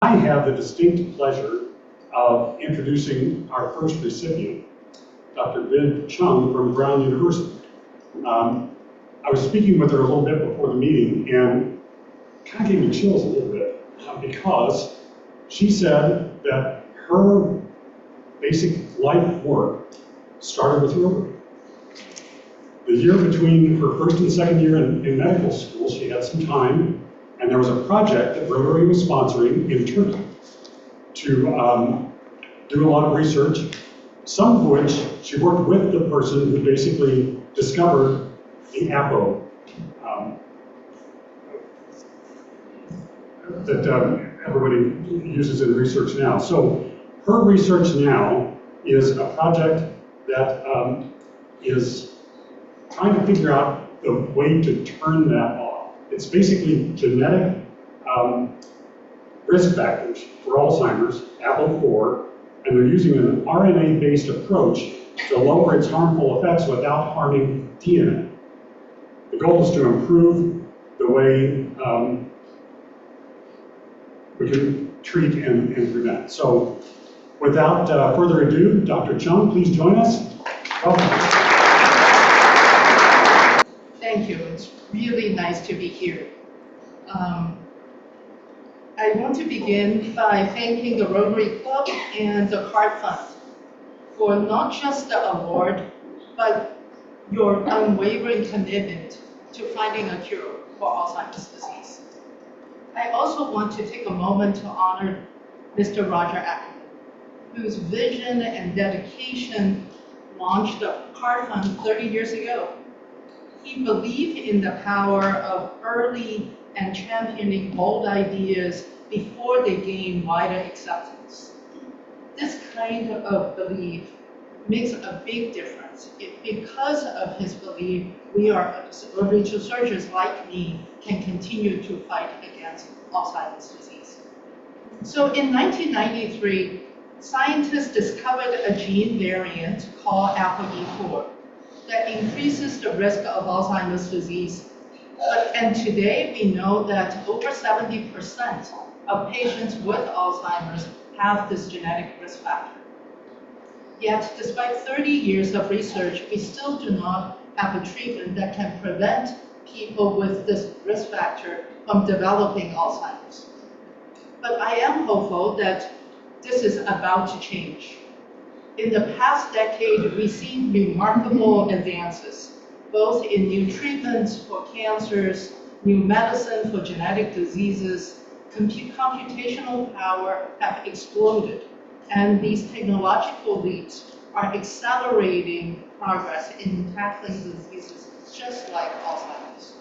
I have the distinct pleasure of introducing our first recipient, Dr. Cheung from Brown University. I was speaking with her a little bit before the meeting and kind of gave me chills a little bit because she said that her basic life work started with Rotary. The year between her first and second year in medical school, she had some time, and there was a project that Rotary was sponsoring in Turkey to do a lot of research, some of which she worked with the person who basically discovered the APO that everybody uses in research now. So her research now is a project that is trying to figure out the way to turn that off. It's basically genetic risk factors for Alzheimer's, APOE4, and they're using an RNA-based approach to lower its harmful effects without harming DNA. The goal is to improve the way we can treat and prevent. So without further ado, Dr. Cheung, please join us. Welcome. Thank you. It's really nice to be here. I want to begin by thanking the Rotary Club and the CARD Fund for not just the award, but your unwavering commitment to finding a cure for Alzheimer's disease. I also want to take a moment to honor Mr. Roger Ackerman, whose vision and dedication launched the CARD Fund 30 years ago. He believed in the power of early and championing bold ideas before they gain wider acceptance. This kind of belief makes a big difference. Because of his belief, researchers like me can continue to fight against Alzheimer's disease. So in 1993, scientists discovered a gene variant called APOE4 that increases the risk of Alzheimer's disease. And today we know that over 70% of patients with Alzheimer's have this genetic risk factor. Yet, despite 30 years of research, we still do not have a treatment that can prevent people with this risk factor from developing Alzheimer's. But I am hopeful that this is about to change. In the past decade, we've seen remarkable advances, both in new treatments for cancers, new medicine for genetic diseases. Computational power have exploded, and these technological leaps are accelerating progress in tackling diseases just like Alzheimer's.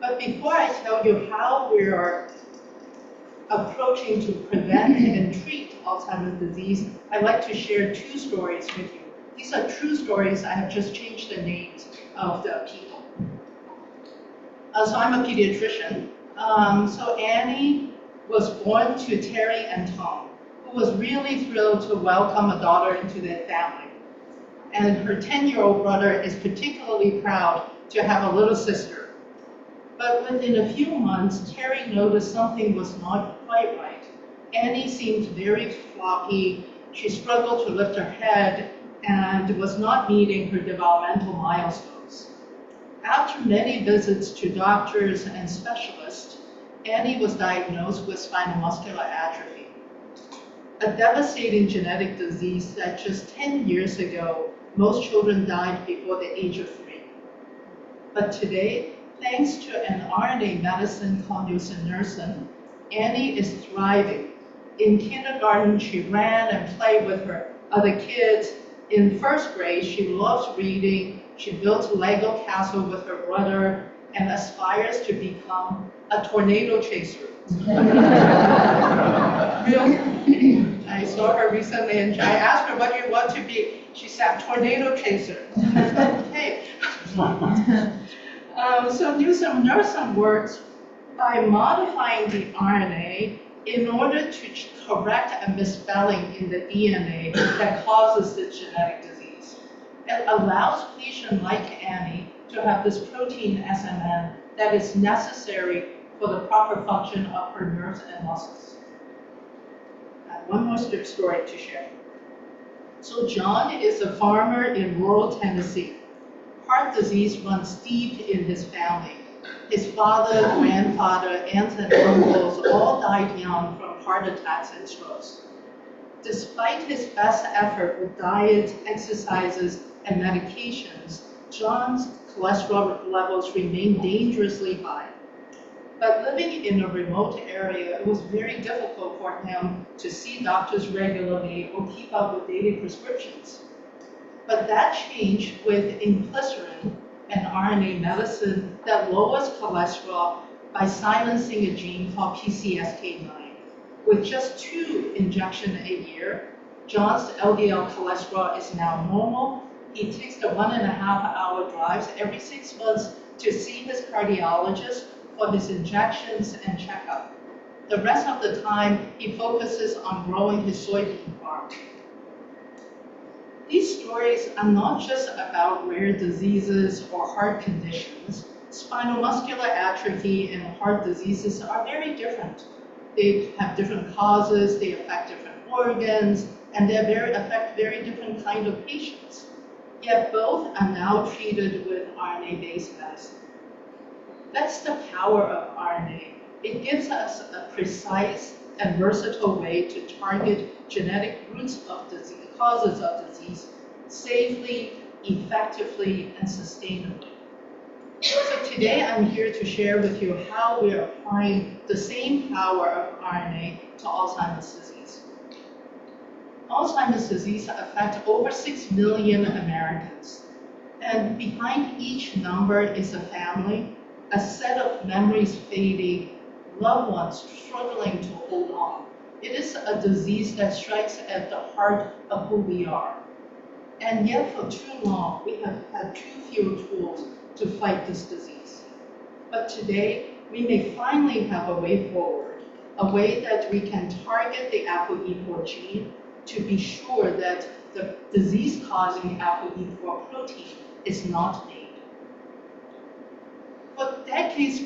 But before I tell you how we are approaching to prevent and treat Alzheimer's disease, I'd like to share two stories with you. These are true stories. I have just changed the names of the people. So I'm a pediatrician. So Annie was born to Terry and Tom, who was really thrilled to welcome a daughter into their family. And her 10-year-old brother is particularly proud to have a little sister. But within a few months, Terry noticed something was not quite right. Annie seemed very floppy. She struggled to lift her head and was not meeting her developmental milestones. After many visits to doctors and specialists, Annie was diagnosed with spinal muscular atrophy, a devastating genetic disease that just 10 years ago, most children died before the age of 3. But today, thanks to an RNA medicine called nusinersen, Annie is thriving. In kindergarten, she ran and played with her other kids. In first grade, she loves reading. She built a Lego castle with her brother and aspires to become a tornado chaser. Really? I saw her recently and I asked her, what do you want to be? She said, tornado chaser. Okay. So nusinersen works by modifying the RNA in order to correct a misspelling in the DNA that causes this genetic disease. It allows patients like Annie to have this protein SMN that is necessary for the proper function of her nerves and muscles. one more story to share. So John is a farmer in rural Tennessee. Heart disease runs deep in his family. His father, grandfather, aunts, and uncles all died young from heart attacks and strokes. Despite his best effort with diet, exercises, and medications, John's cholesterol levels remained dangerously high. But living in a remote area, it was very difficult for him to see doctors regularly or keep up with daily prescriptions. But that changed with inclisiran, an RNA medicine that lowers cholesterol by silencing a gene called PCSK9. With just 2 injections a year, John's LDL cholesterol is now normal. He takes the 1.5-hour drives every 6 months to see his cardiologist for his injections and checkup. The rest of the time, he focuses on growing his soybean farm. These stories are not just about rare diseases or heart conditions. Spinal muscular atrophy and heart diseases are very different. They have different causes, they affect different organs, and they affect very different kind of patients. Yet both are now treated with RNA-based medicine. That's the power of RNA. It gives us a precise and versatile way to target genetic roots of disease, causes of disease, safely, effectively, and sustainably. So today I'm here to share with you how we are applying the same power of RNA to Alzheimer's disease. Alzheimer's disease affects over 6 million Americans. And behind each number is a family, a set of memories fading, loved ones struggling to hold on. It is a disease that strikes at the heart of who we are. And yet for too long, we have had too few tools to fight this disease. But today, we may finally have a way forward, a way that we can target the APOE4 gene to be sure that the disease-causing APOE4 protein is not made. For decades,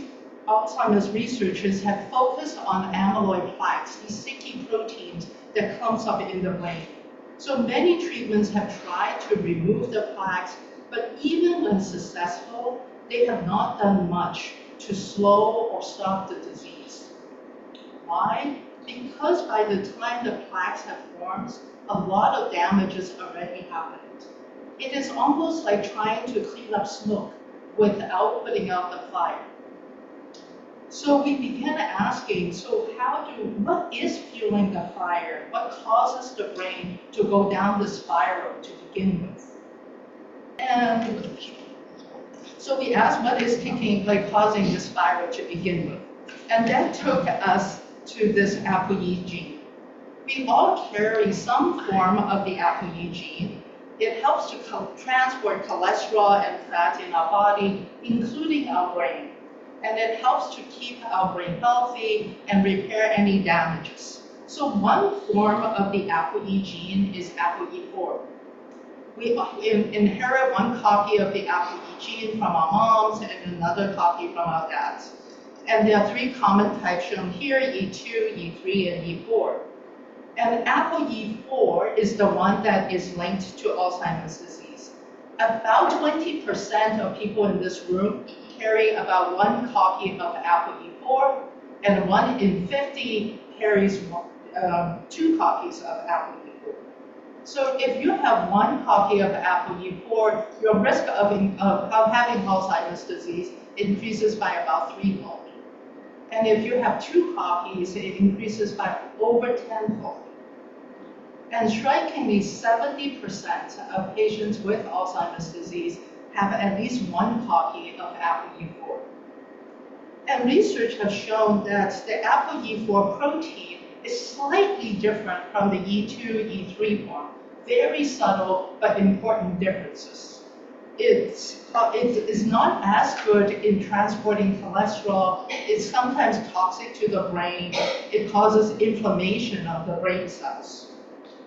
Alzheimer's researchers have focused on amyloid plaques, these sticky proteins that clumps up in the brain. So many treatments have tried to remove the plaques, but even when successful, they have not done much to slow or stop the disease. Why? Because by the time the plaques have formed, a lot of damage has already happened. It is almost like trying to clean up smoke without putting out the fire. So we began asking, what is fueling the fire? What causes the brain to go down the spiral to begin with? And so we asked, what is causing the spiral to begin with? And that took us to this APOE gene. We all carry some form of the APOE gene. It helps to transport cholesterol and fat in our body, including our brain. And it helps to keep our brain healthy and repair any damages. So one form of the APOE gene is APOE4. We inherit one copy of the APOE gene from our moms and another copy from our dads. And there are 3 common types shown here, E2, E3, and E4. And APOE4 is the one that is linked to Alzheimer's disease. About 20% of people in this room carry about 1 copy of APOE4, and 1 in 50 carries 2 copies of APOE4. So if you have 1 copy of APOE4, your risk of having Alzheimer's disease increases by about 3-fold. And if you have 2 copies, it increases by over 10-fold. And strikingly, 70% of patients with Alzheimer's disease have at least 1 copy of APOE4. And research has shown that the APOE4 protein is slightly different from the E2, E3 form. Very subtle, but important differences. It is not as good in transporting cholesterol. It's sometimes toxic to the brain. It causes inflammation of the brain cells.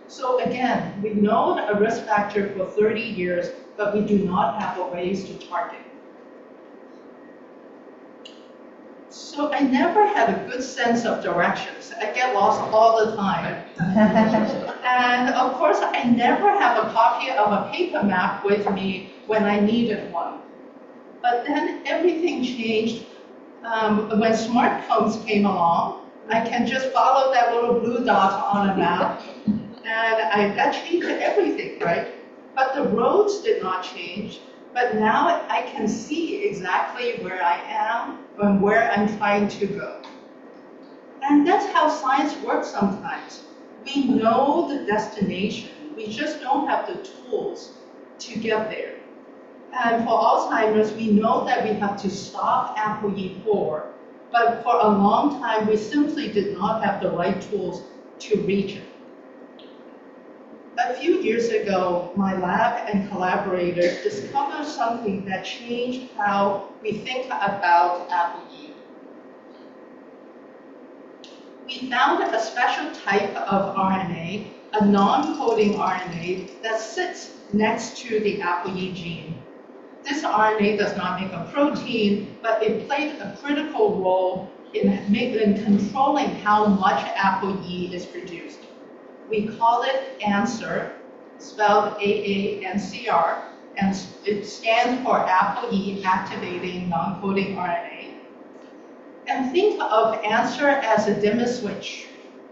So again, we know a risk factor for 30 years, but we do not have ways to target. So I never had a good sense of directions. I get lost all the time. And of course, I never have a copy of a paper map with me when I needed one. But then everything changed when smartphones came along. I can just follow that little blue dot on a map, and that changed everything, right? But the roads did not change. But now I can see exactly where I am and where I'm trying to go. And that's how science works sometimes. We know the destination, we just don't have the tools to get there. And for Alzheimer's, we know that we have to stop APOE4, but for a long time, we simply did not have the right tools to reach it. A few years ago, my lab and collaborators discovered something that changed how we think about APOE. We found a special type of RNA, a non-coding RNA, that sits next to the APOE gene. This RNA does not make a protein, but it played a critical role in controlling how much APOE is produced. We call it AANCR, spelled AANCR, and it stands for APOE activating non-coding RNA. And think of AANCR as a dimmer switch.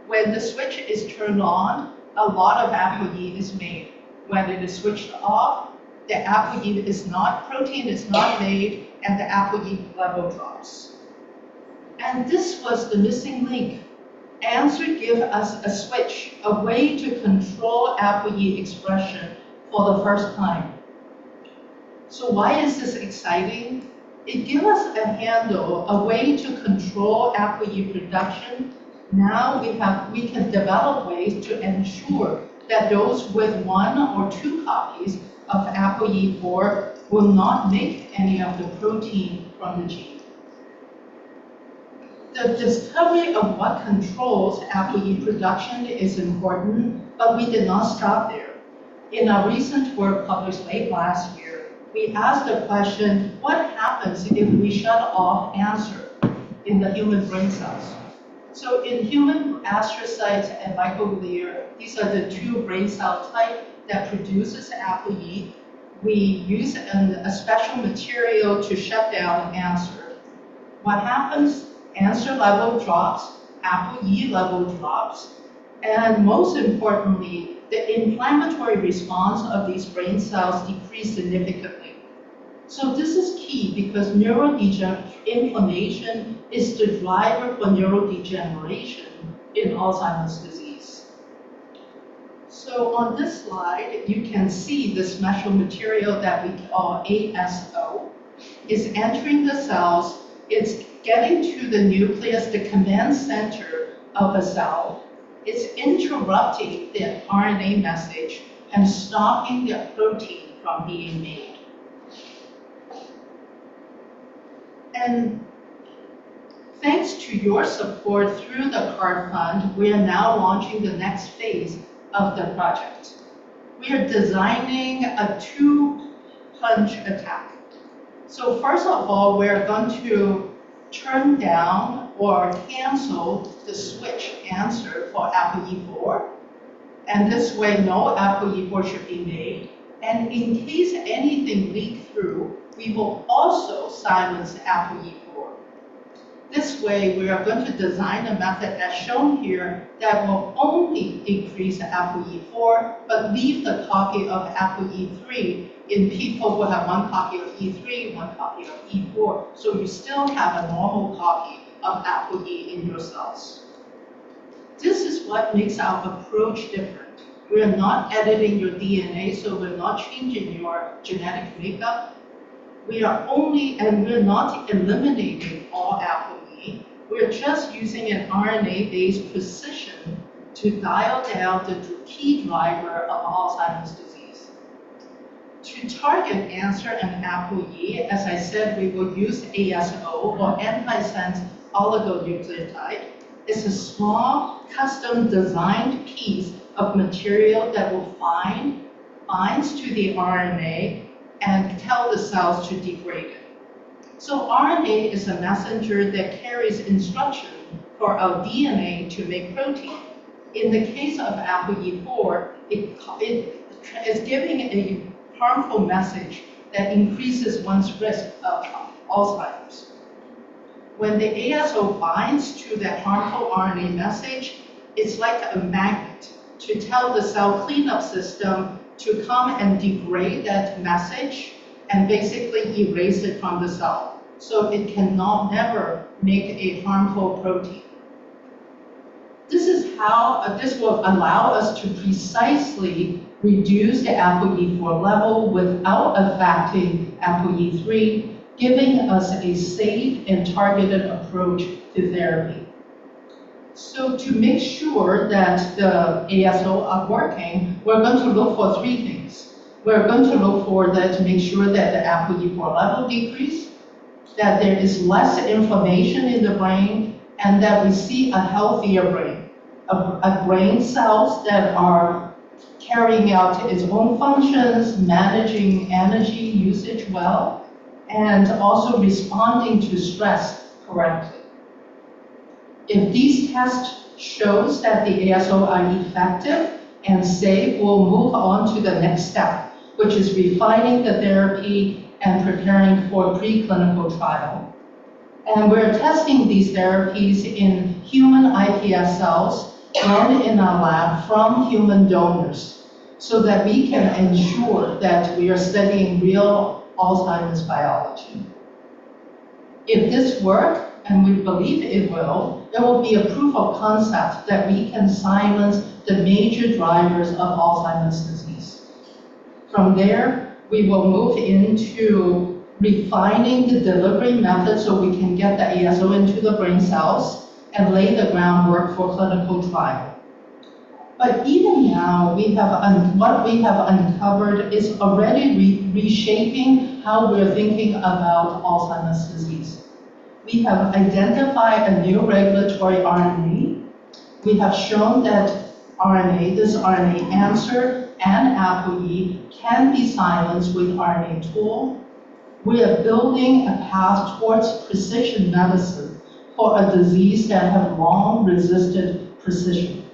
When the switch is turned on, a lot of APOE is made. When it is switched off, the APOE protein is not made, and the APOE level drops. And this was the missing link. AANCR gives us a switch, a way to control APOE expression for the first time. So why is this exciting? It gives us a handle, a way to control APOE production. Now we can develop ways to ensure that those with 1 or 2 copies of APOE4 will not make any of the protein from the gene. The discovery of what controls APOE production is important, but we did not stop there. In our recent work published late last year, we asked the question, what happens if we shut off AANCR in the human brain cells? So in human astrocytes and microglia, these are the 2 brain cell types that produces APOE. We use a special material to shut down AANCR. What happens? AANCR level drops, APOE level drops, and most importantly, the inflammatory response of these brain cells decrease significantly. So this is key because inflammation is the driver for neurodegeneration in Alzheimer's disease. So on this slide, you can see the special material that we call ASO is entering the cells. It's getting to the nucleus, the command center of a cell. It's interrupting the RNA message and stopping the protein from being made. And thanks to your support through the CARD Fund, we are now launching the next phase of the project. We are designing a 2-punch attack. So first of all, we're going to turn down or cancel the switch AANCR for APOE4. And this way, no APOE4 should be made. And in case anything leaks through, we will also silence APOE4. This way, we are going to design a method as shown here that will only increase APOE4, but leave the copy of APOE3 in people who have 1 copy of E3, 1 copy of E4. So you still have a normal copy of APOE in your cells. This is what makes our approach different. We are not editing your DNA, so we're not changing your genetic makeup. We're not eliminating all APOE. We're just using an RNA-based precision to dial down the key driver of Alzheimer's disease. To target AANCR and APOE, as I said, we will use ASO, or antisense oligonucleotide. It's a small, custom designed piece of material that will binds to the RNA and tell the cells to degrade it. So RNA is a messenger that carries instruction for our DNA to make protein. In the case of APOE4, it is giving a harmful message that increases one's risk of Alzheimer's. When the ASO binds to that harmful RNA message, it's like a magnet to tell the cell cleanup system to come and degrade that message and basically erase it from the cell. So it cannot never make a harmful protein. This is how this will allow us to precisely reduce the APOE4 level without affecting APOE3, giving us a safe and targeted approach to therapy. So to make sure that the ASO are working, we're going to look for three things. We're going to look for that to make sure that the APOE4 level decrease, that there is less inflammation in the brain, and that we see a healthier brain, a brain cells that are carrying out its own functions, managing energy usage well, and also responding to stress correctly. If these tests shows that the ASO are effective and safe, we'll move on to the next step, which is refining the therapy and preparing for preclinical trial. And we're testing these therapies in human iPS cells grown in our lab from human donors, so that we can ensure that we are studying real Alzheimer's biology. If this works, and we believe it will, there will be a proof of concept that we can silence the major drivers of Alzheimer's disease. From there, we will move into refining the delivery method so we can get the ASO into the brain cells and lay the groundwork for clinical trial. But even now, what we have uncovered is already reshaping how we're thinking about Alzheimer's disease. We have identified a new regulatory RNA. We have shown that this RNA AANCR and APOE can be silenced with RNA tool. We are building a path towards precision medicine for a disease that have long resisted precision.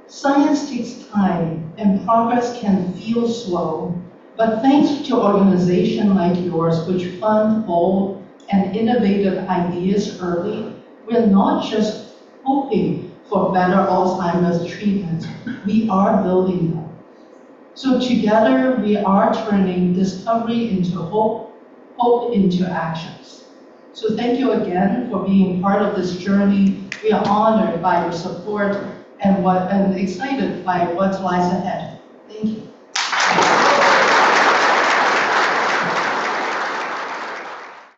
Science takes time and progress can feel slow, but thanks to organizations like yours which fund bold and innovative ideas early, we're not just hoping for better Alzheimer's treatment, we are building them. So together we are turning discovery into hope, hope into actions. So thank you again for being part of this journey. We are honored by your support and excited by what lies ahead. Thank you.